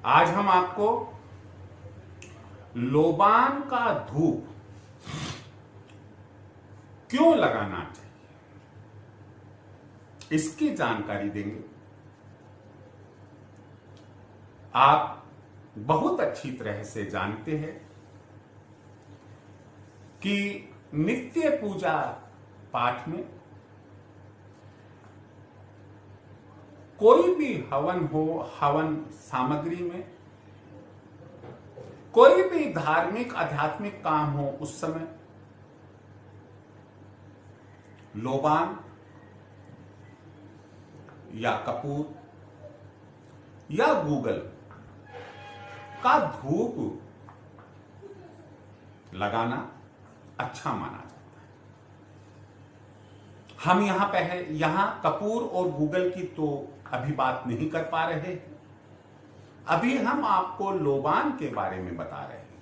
आज हम आपको लोबान का धूप क्यों लगाना चाहिए इसकी जानकारी देंगे। आप बहुत अच्छी तरह से जानते हैं कि नित्य पूजा पाठ में कोई भी हवन हो, हवन सामग्री में कोई भी धार्मिक आध्यात्मिक काम हो, उस समय लोबान या कपूर या गूगल का धूप लगाना अच्छा माना जाता है। हम यहां कपूर और गूगल की तो अभी बात नहीं कर पा रहे। अभी हम आपको लोबान के बारे में बता रहे हैं।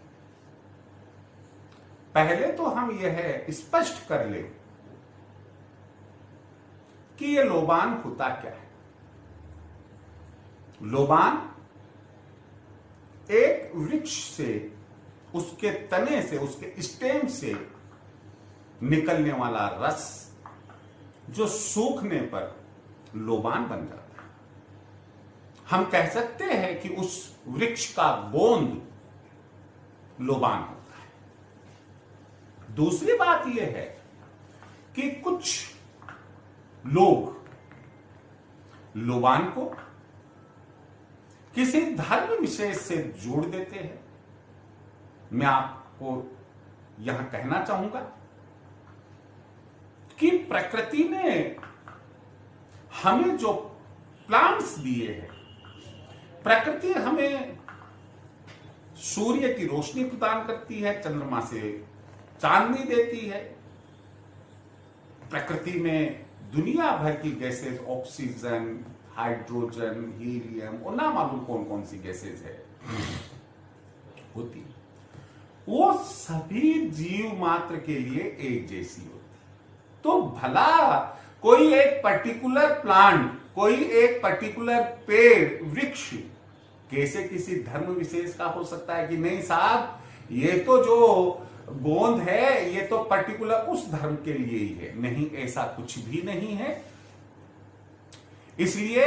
पहले तो हम यह स्पष्ट कर लें कि यह लोबान होता क्या है। लोबान एक वृक्ष से, उसके तने से, उसके स्टेम से निकलने वाला रस जो सूखने पर लोबान बन जाता है। हम कह सकते हैं कि उस वृक्ष का गोंद लोबान होता है। दूसरी बात यह है कि कुछ लोग लोबान को किसी धर्म विशेष से जोड़ देते हैं। मैं आपको यहां कहना चाहूंगा कि प्रकृति ने हमें जो प्लांट्स दिए हैं, प्रकृति हमें सूर्य की रोशनी प्रदान करती है, चंद्रमा से चांदनी देती है। प्रकृति में दुनिया भर की गैसेज, ऑक्सीजन, हाइड्रोजन, हीलियम और ना मालूम कौन कौन सी गैसेज है होती। वो सभी जीव मात्र के लिए एक जैसी होती। तो भला कोई एक पर्टिकुलर प्लांट, कोई एक पर्टिकुलर पेड़, वृक्ष कैसे किसी धर्म विशेष का हो सकता है कि नहीं साहब, ये तो जो गोंद है ये तो पर्टिकुलर उस धर्म के लिए ही है। नहीं, ऐसा कुछ भी नहीं है। इसलिए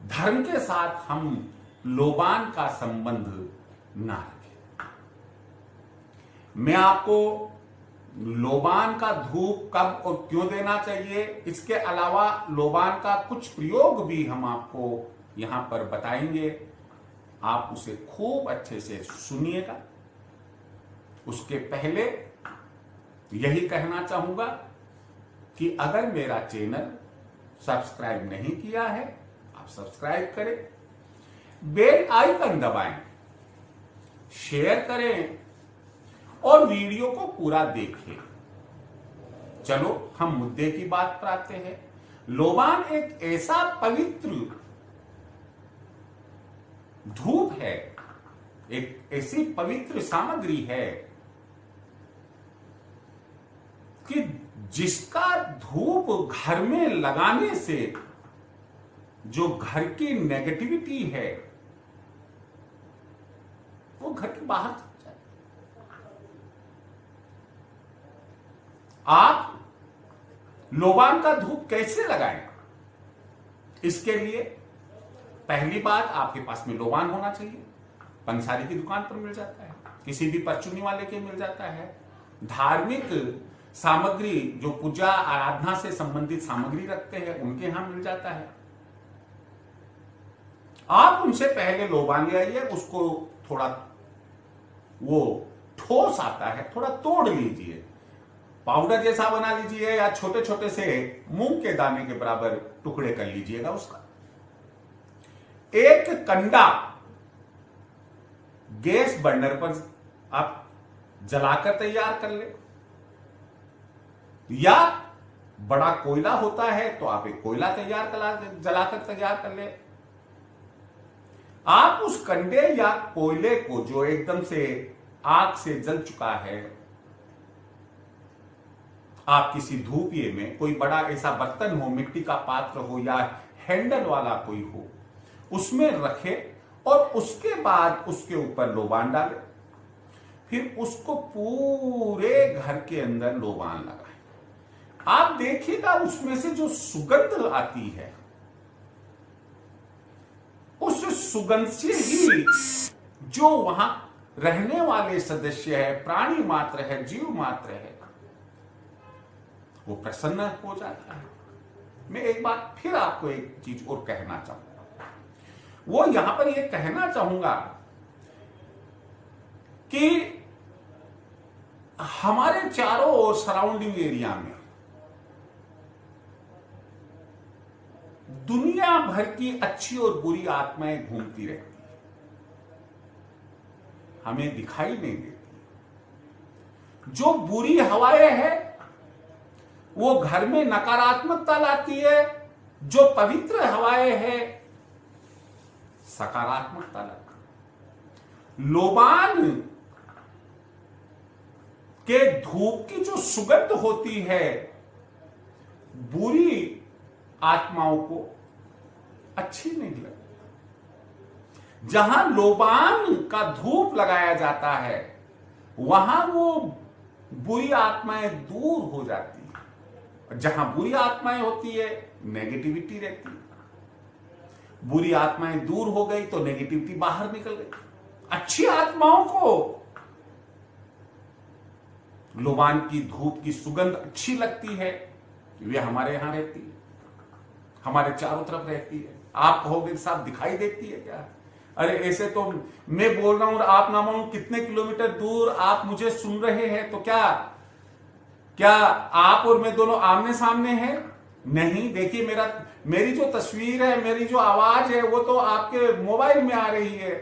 धर्म के साथ हम लोबान का संबंध ना रखें। मैं आपको लोबान का धूप कब और क्यों देना चाहिए, इसके अलावा लोबान का कुछ प्रयोग भी हम आपको यहां पर बताएंगे। आप उसे खूब अच्छे से सुनिएगा। उसके पहले यही कहना चाहूंगा कि अगर मेरा चैनल सब्सक्राइब नहीं किया है, आप सब्सक्राइब करें, बेल आइकन दबाएं, शेयर करें और वीडियो को पूरा देखें। चलो हम मुद्दे की बात पर आते हैं। लोबान एक ऐसा पवित्र धूप है, एक ऐसी पवित्र सामग्री है कि जिसका धूप घर में लगाने से जो घर की नेगेटिविटी है वो घर के बाहर चल जाए। आप लोबान का धूप कैसे लगाएं? इसके लिए पहली बात, आपके पास में लोबान होना चाहिए। पंसारी की दुकान पर मिल जाता है, किसी भी परचुनी वाले के मिल जाता है। धार्मिक सामग्री जो पूजा आराधना से संबंधित सामग्री रखते हैं उनके यहां मिल जाता है। आप उनसे पहले लोबान ले आइए, उसको थोड़ा वो ठोस आता है, थोड़ा तोड़ लीजिए, पाउडर जैसा बना लीजिए या छोटे छोटे से मूंग के दाने के बराबर टुकड़े कर लीजिएगा उसका। एक कंडा गैस बर्नर पर आप जलाकर तैयार कर ले, या बड़ा कोयला होता है तो आप एक कोयला जलाकर तैयार कर ले। आप उस कंडे या कोयले को जो एकदम से आग से जल चुका है, आप किसी धूपिये में, कोई बड़ा ऐसा बर्तन हो, मिट्टी का पात्र हो या हैंडल वाला कोई हो, उसमें रखे और उसके बाद उसके ऊपर लोबान डालें, फिर उसको पूरे घर के अंदर लोबान लगाएं। आप देखिएगा उसमें से जो सुगंध आती है, उस सुगंध से ही जो वहां रहने वाले सदस्य है, प्राणी मात्र है, जीव मात्र है, वो प्रसन्न हो जाता है। मैं एक बात फिर आपको एक चीज और कहना चाहूंगा, वो यहां पर ये कहना चाहूंगा कि हमारे चारों ओर सराउंडिंग एरिया में दुनिया भर की अच्छी और बुरी आत्माएं घूमती रहती है, हमें दिखाई नहीं देती। जो बुरी हवाएं हैं वो घर में नकारात्मकता लाती है, जो पवित्र हवाएं हैं सकारात्मकता लाती है। लोबान के धूप की जो सुगंध होती है बुरी आत्माओं को अच्छी नहीं लगती। जहां लोबान का धूप लगाया जाता है वहां वो बुरी आत्माएं दूर हो जाती है। जहां बुरी आत्माएं होती है नेगेटिविटी रहती है। बुरी आत्माएं दूर हो गई तो नेगेटिविटी बाहर निकल गई। अच्छी आत्माओं को लोबान की धूप की सुगंध अच्छी लगती है, वे हमारे यहां रहती है, हमारे चारों तरफ रहती है। आप कहोगे साहब दिखाई देती है क्या? अरे ऐसे तो मैं बोल रहा हूं और आप ना मानो कितने किलोमीटर दूर आप मुझे सुन रहे हैं, तो क्या आप और मैं दोनों आमने सामने हैं? नहीं। देखिए मेरी जो तस्वीर है, मेरी जो आवाज है वो तो आपके मोबाइल में आ रही है,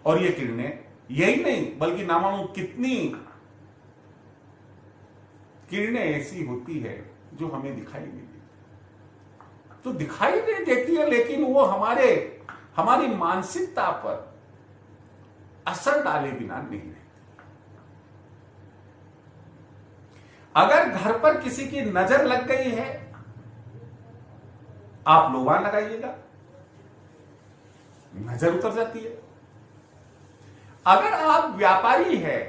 और ये किरणें यही नहीं बल्कि ना मानो कितनी किरणें ऐसी होती है जो हमें दिखाई नहीं देती। तो दिखाई नहीं देती है लेकिन वो हमारी मानसिकता पर असर डाले बिना नहीं रहती। अगर घर पर किसी की नजर लग गई है, आप लोबान लगाइएगा, नजर उतर जाती है। अगर आप व्यापारी है,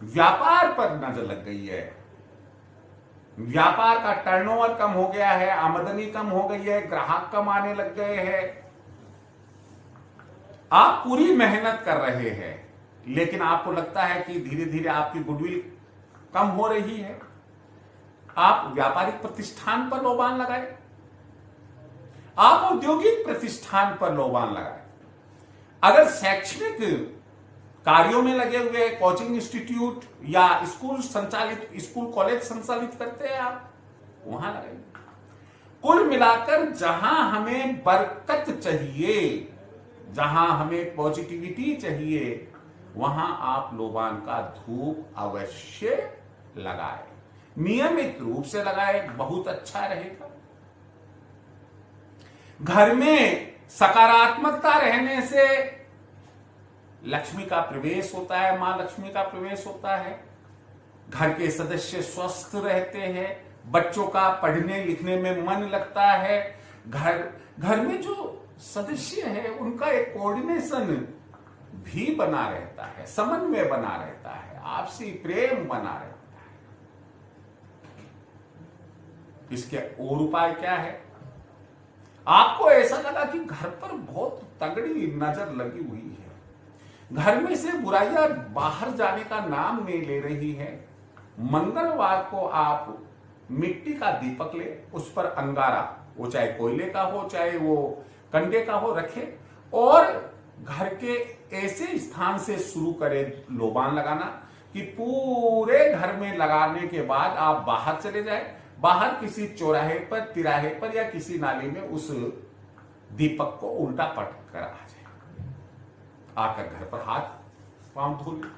व्यापार पर नजर लग गई है, व्यापार का टर्नओवर कम हो गया है, आमदनी कम हो गई है, ग्राहक कम आने लग गए हैं, आप पूरी मेहनत कर रहे हैं लेकिन आपको लगता है कि धीरे धीरे आपकी गुडविल कम हो रही है, आप व्यापारिक प्रतिष्ठान पर लोबान लगाए, आप औद्योगिक प्रतिष्ठान पर लोबान लगाए। अगर शैक्षणिक कार्यों में लगे हुए कोचिंग इंस्टीट्यूट या स्कूल कॉलेज संचालित करते हैं, आप वहां लगाइए। कुल मिलाकर जहां हमें बरकत चाहिए, जहां हमें पॉजिटिविटी चाहिए, वहां आप लोबान का धूप अवश्य लगाए, नियमित रूप से लगाए, बहुत अच्छा रहेगा। घर में सकारात्मकता रहने से लक्ष्मी का प्रवेश होता है, मां लक्ष्मी का प्रवेश होता है। घर के सदस्य स्वस्थ रहते हैं, बच्चों का पढ़ने लिखने में मन लगता है। घर में जो सदस्य है उनका एक कोऑर्डिनेशन भी बना रहता है, समन्वय बना रहता है, आपसी प्रेम बना रहता है। इसके और उपाय क्या है? आपको ऐसा लगा कि घर पर बहुत तगड़ी नजर लगी हुई है, घर में से बुराइयां बाहर जाने का नाम नहीं ले रही है, मंगलवार को आप मिट्टी का दीपक ले, उस पर अंगारा, वो चाहे कोयले का हो चाहे वो कंडे का हो, रखे और घर के ऐसे स्थान से शुरू करें लोबान लगाना कि पूरे घर में लगाने के बाद आप बाहर चले जाए, बाहर किसी चौराहे पर, तिराहे पर या किसी नाली में उस दीपक को उल्टा पटक कर आ जाए, आकर घर पर हाथ पांव धो ले।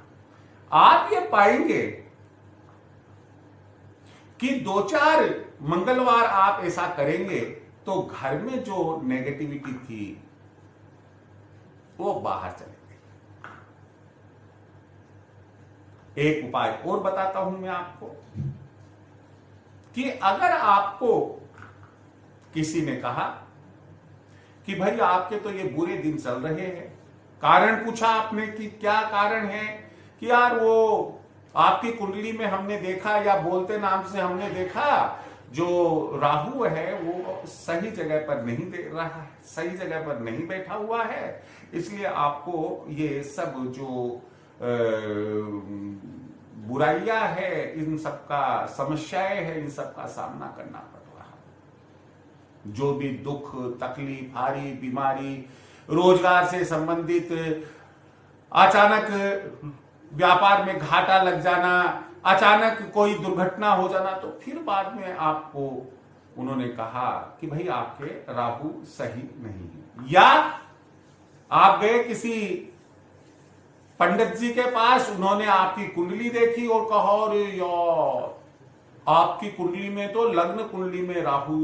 आप ये पाएंगे कि 2-4 मंगलवार आप ऐसा करेंगे तो घर में जो नेगेटिविटी थी वो बाहर चले गई। एक उपाय और बताता हूं मैं आपको कि अगर आपको किसी ने कहा कि भाई आपके तो ये बुरे दिन चल रहे हैं। कारण पूछा आपने कि क्या कारण है, कि यार वो आपकी कुंडली में हमने देखा, या बोलते नाम से हमने देखा, जो राहु है वो सही जगह पर नहीं दे रहा है, सही जगह पर नहीं बैठा हुआ है, इसलिए आपको ये सब जो बुराइयां है, इन सब का समस्याएं है, इन सब का सामना करना पड़ रहा है। जो भी दुख, तकलीफ, हारी, बीमारी, रोजगार से संबंधित अचानक व्यापार में घाटा लग जाना, अचानक कोई दुर्घटना हो जाना, तो फिर बाद में आपको उन्होंने कहा कि भाई आपके राहु सही नहीं है। या आप गए किसी पंडित जी के पास, उन्होंने आपकी कुंडली देखी और कहा अरे यार आपकी कुंडली में तो, लग्न कुंडली में राहु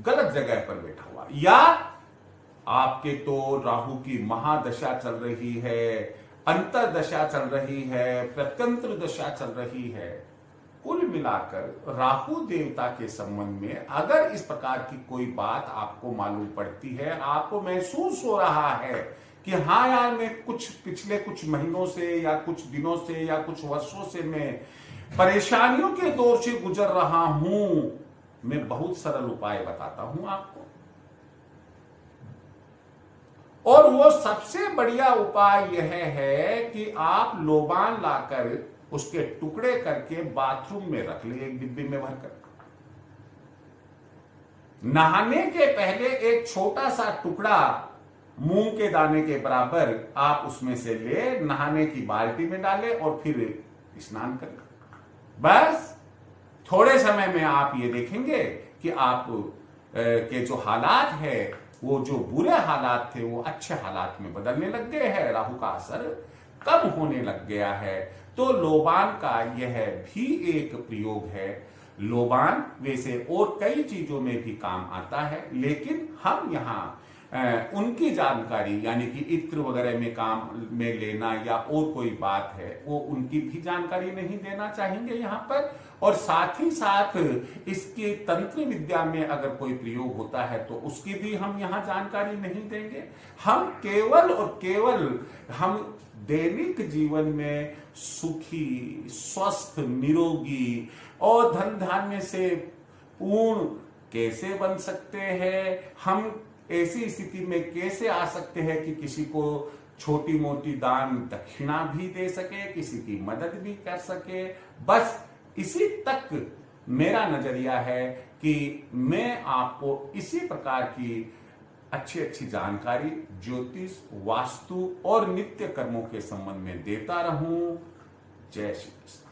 गलत जगह पर बैठा हुआ, या आपके तो राहु की महादशा चल रही है, अंतरदशा चल रही है, प्रत्यंत्र दशा चल रही है। कुल मिलाकर राहु देवता के संबंध में अगर इस प्रकार की कोई बात आपको मालूम पड़ती है, आपको महसूस हो रहा है कि हाँ यार मैं पिछले कुछ महीनों से या कुछ दिनों से या कुछ वर्षों से मैं परेशानियों के दौर से गुजर रहा हूं, मैं बहुत सरल उपाय बताता हूं आपको। और वो सबसे बढ़िया उपाय यह है कि आप लोबान लाकर उसके टुकड़े करके बाथरूम में रख ले, एक डिब्बे में भरकर। नहाने के पहले एक छोटा सा टुकड़ा मूंग के दाने के बराबर आप उसमें से ले, नहाने की बाल्टी में डाले और फिर स्नान करें। बस थोड़े समय में आप ये देखेंगे कि आप के जो हालात है, वो जो बुरे हालात थे वो अच्छे हालात में बदलने लग गए हैं, राहु का असर कम होने लग गया है। तो लोबान का यह भी एक प्रयोग है। लोबान वैसे और कई चीजों में भी काम आता है, लेकिन हम यहाँ उनकी जानकारी यानी कि इत्र वगैरह में काम में लेना या और कोई बात है वो उनकी भी जानकारी नहीं देना चाहेंगे यहाँ पर। और साथ ही साथ इसके तंत्र विद्या में अगर कोई प्रयोग होता है तो उसकी भी हम यहाँ जानकारी नहीं देंगे। हम केवल और केवल हम दैनिक जीवन में सुखी, स्वस्थ, निरोगी और धन धान्य से पूर्ण कैसे बन सकते हैं, हम ऐसी स्थिति में कैसे आ सकते हैं कि किसी को छोटी मोटी दान दक्षिणा भी दे सके, किसी की मदद भी कर सके, बस इसी तक मेरा नजरिया है कि मैं आपको इसी प्रकार की अच्छी अच्छी जानकारी ज्योतिष, वास्तु और नित्य कर्मों के संबंध में देता रहूं। जय श्री कृष्ण।